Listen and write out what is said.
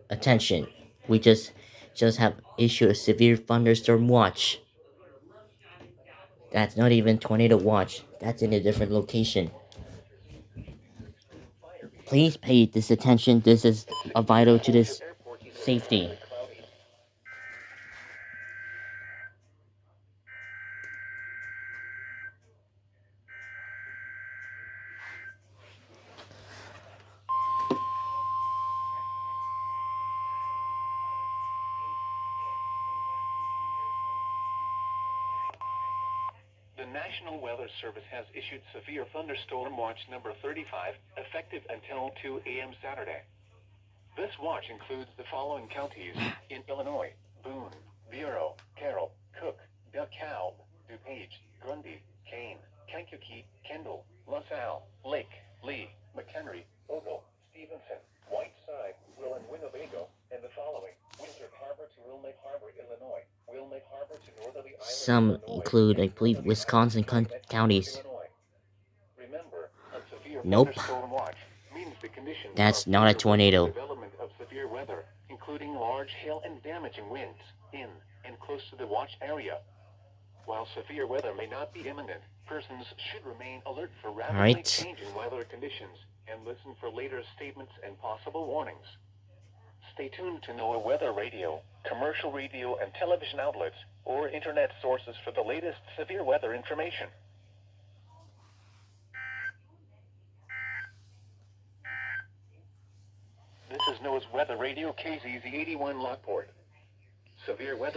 Attention, we just have issued a severe thunderstorm watch. That's not even tornado watch. That's in a different location. Please pay this attention. This is vital to this safety. The National Weather Service has issued Severe Thunderstorm Watch number 35, effective until 2 a.m. Saturday. This watch includes the following counties in Illinois: Boone, Bureau, Carroll, Cook, DeKalb, DuPage, Grundy, Kane, Kankakee, Kendall, LaSalle, Lake, Lee, McHenry, Ogle, Stevenson, Whiteside, Will and Winnebago, and the following: Winter Harbor to Wilmette Harbor, Illinois, Wilmette Harbor to Northerly Island, Some Illinois, include, I believe, Wisconsin counties. Remember, a severe Nope. thunderstorm watch means the conditions That's are not a favorable for tornado. the development of severe weather, including large hail and damaging winds in and close to the watch area. While severe weather may not be imminent, persons should remain alert for rapidly changing weather conditions and listen for later statements and possible warnings. Stay tuned to NOAA Weather Radio, commercial radio and television outlets, or internet sources for the latest severe weather information. This is NOAA's Weather Radio, KZZ 81 Lockport. Severe weather